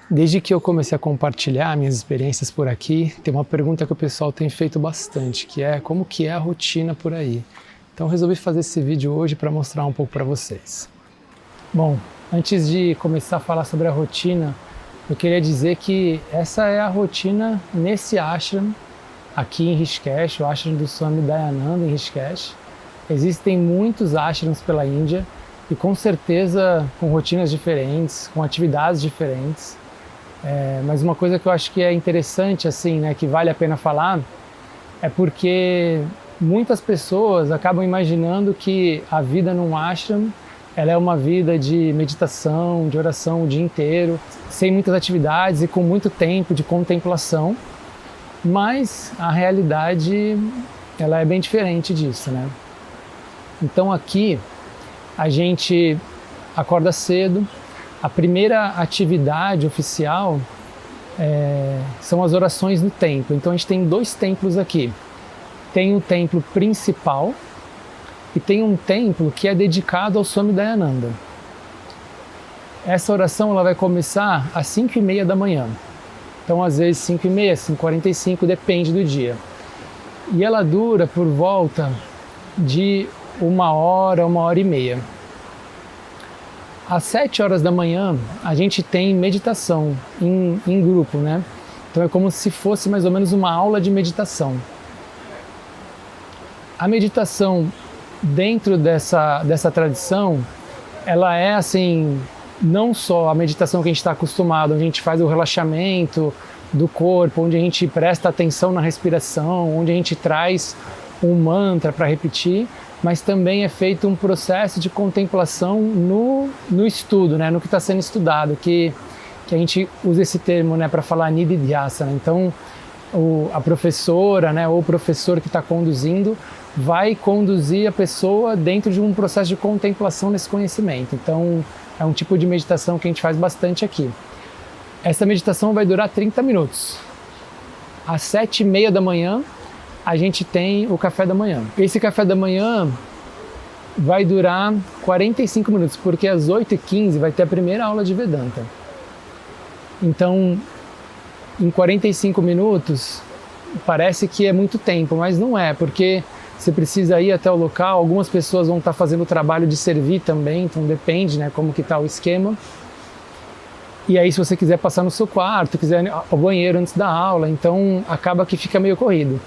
Desde que eu comecei a compartilhar minhas experiências por aqui, tem uma pergunta que o pessoal tem feito bastante, que é como que é a rotina por aí. Então resolvi fazer esse vídeo hoje para mostrar um pouco para vocês. Bom, antes de começar a falar sobre a rotina, eu queria dizer que essa é a rotina nesse ashram, aqui em Rishikesh, o ashram do Swami Dayananda em Rishikesh. Existem muitos ashrams pela Índia e com certeza com rotinas diferentes, com atividades diferentes. Mas uma coisa que eu acho que é interessante, assim, né, que vale a pena falar, é porque muitas pessoas acabam imaginando que a vida num ashram ela é uma vida de meditação, de oração o dia inteiro, sem muitas atividades e com muito tempo de contemplação, mas a realidade ela é bem diferente disso, né? Então aqui a gente acorda cedo. A primeira atividade oficial são as orações no templo. Então a gente tem 2 templos aqui. Tem um templo principal e tem um templo que é dedicado ao Swami Dayananda. Essa oração ela vai começar às 5h30 da manhã. Então às vezes 5h30, 5h45, depende do dia. E ela dura por volta de 1h, 1h30. Às 7h da manhã, a gente tem meditação em grupo, né? Então é como se fosse mais ou menos uma aula de meditação. A meditação dentro dessa tradição, ela é assim, não só a meditação que a gente está acostumado, onde a gente faz o relaxamento do corpo, onde a gente presta atenção na respiração, onde a gente traz um mantra para repetir, mas também é feito um processo de contemplação no estudo, né, no que está sendo estudado, que a gente usa esse termo, né, para falar nididhyasana. Então, a professora, né, ou o professor que está conduzindo vai conduzir a pessoa dentro de um processo de contemplação nesse conhecimento. Então, é um tipo de meditação que a gente faz bastante aqui. Essa meditação vai durar 30 minutos. Às 7h30 da manhã, a gente tem o café da manhã. Esse café da manhã vai durar 45 minutos, porque às 8h15 vai ter a primeira aula de Vedanta. Então, em 45 minutos, parece que é muito tempo, mas não é, porque você precisa ir até o local, algumas pessoas vão estar fazendo o trabalho de servir também, então depende, né, como que está o esquema. E aí se você quiser passar no seu quarto, quiser ir ao banheiro antes da aula, então acaba que fica meio corrido.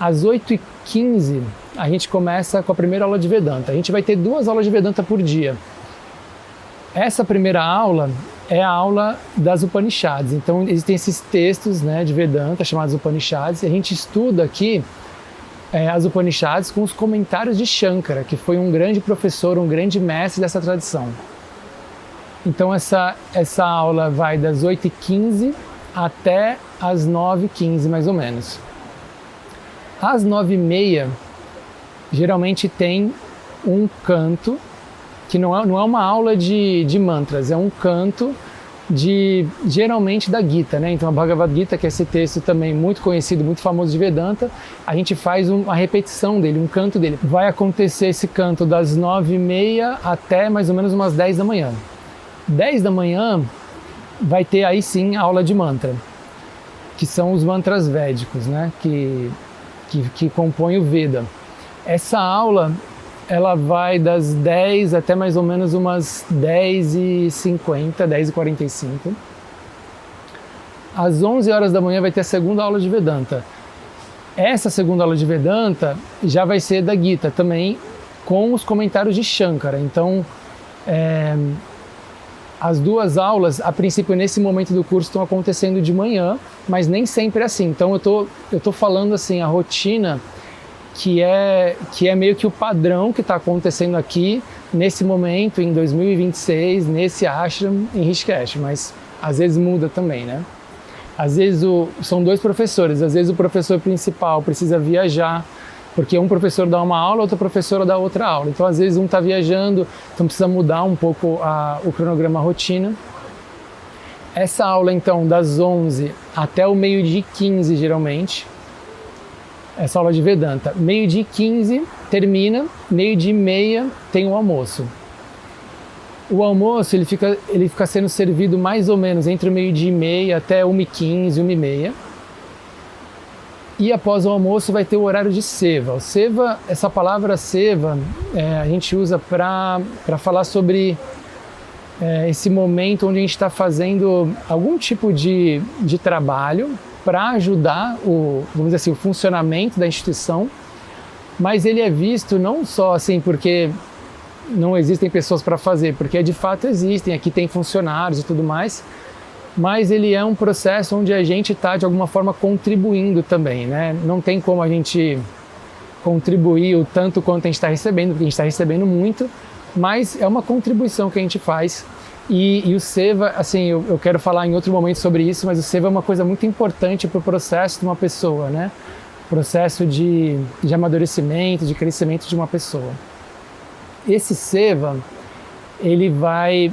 Às 8h15 a gente começa com a primeira aula de Vedanta. A gente vai ter 2 aulas de Vedanta por dia. Essa primeira aula é a aula das Upanishads. Então existem esses textos, né, de Vedanta chamados Upanishads, e a gente estuda aqui as Upanishads com os comentários de Shankara, que foi um grande professor, um grande mestre dessa tradição. Então essa aula vai das 8h15 até as 9h15 mais ou menos. Às 9h30, geralmente tem um canto, que não é uma aula de mantras, é um canto geralmente da Gita, né? Então a Bhagavad Gita, que é esse texto também muito conhecido, muito famoso de Vedanta, a gente faz uma repetição dele, um canto dele. Vai acontecer esse canto das 9h30 até mais ou menos umas 10 da manhã. 10 da manhã vai ter aí sim aula de mantra, que são os mantras védicos, né? Que compõe o Veda. Essa aula ela vai das 10 até mais ou menos umas 10h50, 10h45. Às 11h da manhã vai ter a segunda aula de Vedanta. Essa segunda aula de Vedanta já vai ser da Gita também, com os comentários de Shankara. Então, as 2 aulas, a princípio, nesse momento do curso, estão acontecendo de manhã, mas nem sempre é assim. Então, eu tô falando assim, a rotina que é meio que o padrão que está acontecendo aqui, nesse momento, em 2026, nesse ashram em Rishikesh, mas às vezes muda também, né? Às vezes são 2 professores, às vezes o professor principal precisa viajar, porque um professor dá uma aula, outra professora dá outra aula. Então, às vezes, um está viajando, então precisa mudar um pouco o cronograma, a rotina. Essa aula, então, das 11 até o 12h15, geralmente, essa aula de Vedanta. 12h15 termina, 12h30 tem o almoço. O almoço ele fica sendo servido mais ou menos entre o meio-dia e meia até 1h15, 1h30. E após o almoço vai ter o horário de seva. O seva, essa palavra seva, a gente usa para falar sobre esse momento onde a gente está fazendo algum tipo de trabalho para ajudar vamos dizer assim, o funcionamento da instituição, mas ele é visto não só assim porque não existem pessoas para fazer, porque de fato existem, aqui tem funcionários e tudo mais, mas ele é um processo onde a gente está de alguma forma contribuindo também, né? Não tem como a gente contribuir o tanto quanto a gente está recebendo, porque a gente está recebendo muito, mas é uma contribuição que a gente faz. E o seva, assim, eu quero falar em outro momento sobre isso, mas o seva é uma coisa muito importante para o processo de uma pessoa, né? Processo de amadurecimento, de crescimento de uma pessoa. Esse seva, ele vai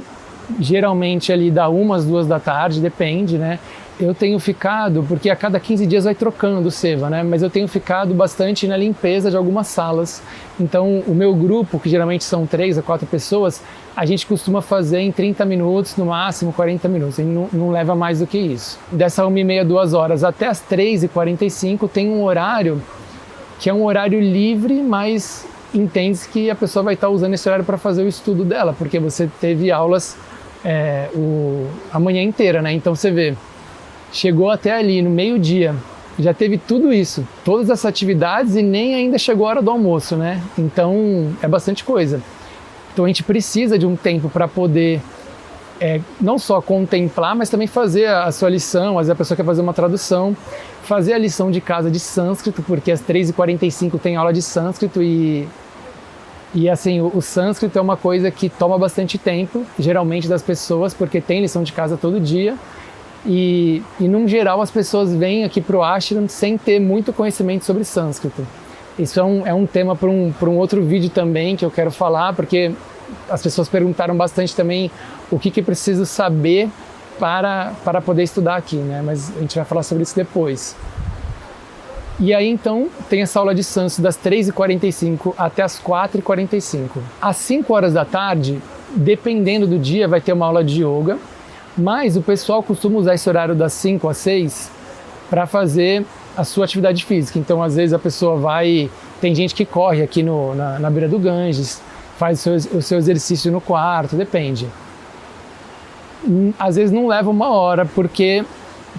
geralmente ali da 1 às 2 da tarde, depende, né? Eu tenho ficado, porque a cada 15 dias vai trocando o seva, né? Mas eu tenho ficado bastante na limpeza de algumas salas. Então, o meu grupo, que geralmente são 3 a 4 pessoas, a gente costuma fazer em 30 minutos, no máximo 40 minutos. E não leva mais do que isso. Dessa 1h30, 2 horas até as 3h45 tem um horário que é um horário livre, mas entende-se que a pessoa vai estar usando esse horário para fazer o estudo dela, porque você teve aulas a manhã inteira, né? Então você vê, chegou até ali no meio-dia, já teve tudo isso, todas essas atividades e nem ainda chegou a hora do almoço, né? Então é bastante coisa. Então a gente precisa de um tempo para poder não só contemplar, mas também fazer a sua lição. Às vezes a pessoa quer fazer uma tradução, fazer a lição de casa de sânscrito, porque às 3h45 tem aula de sânscrito e assim, o sânscrito é uma coisa que toma bastante tempo, geralmente das pessoas, porque tem lição de casa todo dia. E num geral as pessoas vêm aqui para o ashram sem ter muito conhecimento sobre sânscrito. Isso é um tema para um outro vídeo também que eu quero falar, porque as pessoas perguntaram bastante também o que preciso saber para poder estudar aqui, né? Mas a gente vai falar sobre isso depois. E aí então tem essa aula de sânscrito das 3h45 até as 4h45. Às 5 horas da tarde, dependendo do dia, vai ter uma aula de yoga. Mas o pessoal costuma usar esse horário das 5 às 6 para fazer a sua atividade física. Então, às vezes, a pessoa vai... Tem gente que corre aqui na beira do Ganges, faz o seu exercício no quarto, depende. Às vezes não leva 1 hora, porque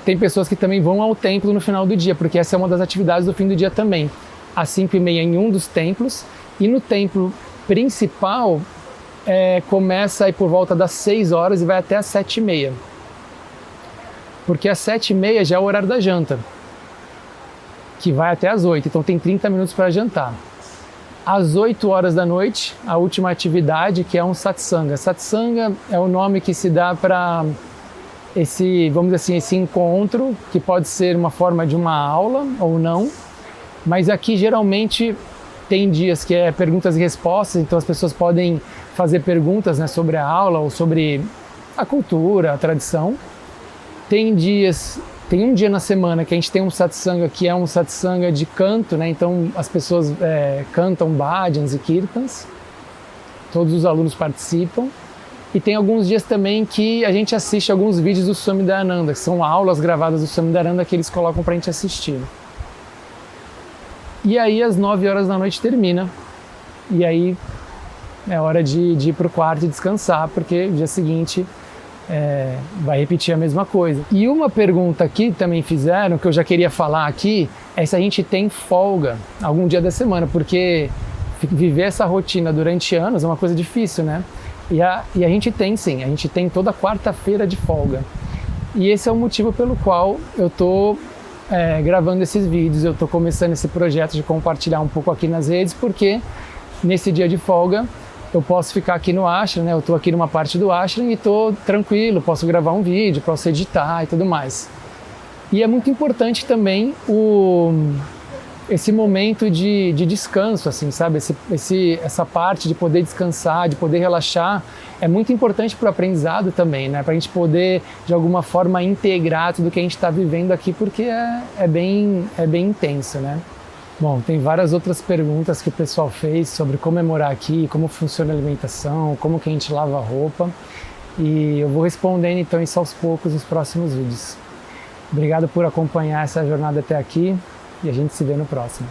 tem pessoas que também vão ao templo no final do dia, porque essa é uma das atividades do fim do dia também. Às 5h30 em um dos templos, e no templo principal... começa aí por volta das 6 horas e vai até as 7h30. Porque às 7h30 já é o horário da janta, que vai até as 8, então tem 30 minutos para jantar. Às 8 horas da noite, a última atividade, que é um satsanga. Satsanga é o nome que se dá para esse, vamos dizer assim, esse encontro, que pode ser uma forma de uma aula ou não, mas aqui geralmente tem dias que é perguntas e respostas, então as pessoas podem fazer perguntas, né, sobre a aula ou sobre a cultura, a tradição. Tem um dia na semana que a gente tem um satsanga que é um satsanga de canto, né, então as pessoas cantam bhajans e kirtans, todos os alunos participam. E tem alguns dias também que a gente assiste alguns vídeos do Swami Dayananda, que são aulas gravadas do Swami Dayananda que eles colocam para a gente assistir. E aí às 9 horas da noite termina, e aí é hora de ir para o quarto e descansar, porque no dia seguinte vai repetir a mesma coisa. E uma pergunta que também fizeram, que eu já queria falar aqui, é se a gente tem folga algum dia da semana, porque viver essa rotina durante anos é uma coisa difícil, né? E a gente tem sim, a gente tem toda quarta-feira de folga. E esse é o motivo pelo qual eu estou gravando esses vídeos, eu estou começando esse projeto de compartilhar um pouco aqui nas redes, porque nesse dia de folga eu posso ficar aqui no ashram, né? Eu estou aqui numa parte do ashram e estou tranquilo, posso gravar um vídeo, posso editar e tudo mais. E é muito importante também esse momento de descanso, assim, sabe? Essa parte de poder descansar, de poder relaxar, é muito importante para o aprendizado também, né? Para a gente poder, de alguma forma, integrar tudo que a gente está vivendo aqui, porque é bem intenso, né? Bom, tem várias outras perguntas que o pessoal fez sobre como é morar aqui, como funciona a alimentação, como que a gente lava a roupa, e eu vou respondendo então isso aos poucos nos próximos vídeos. Obrigado por acompanhar essa jornada até aqui e a gente se vê no próximo.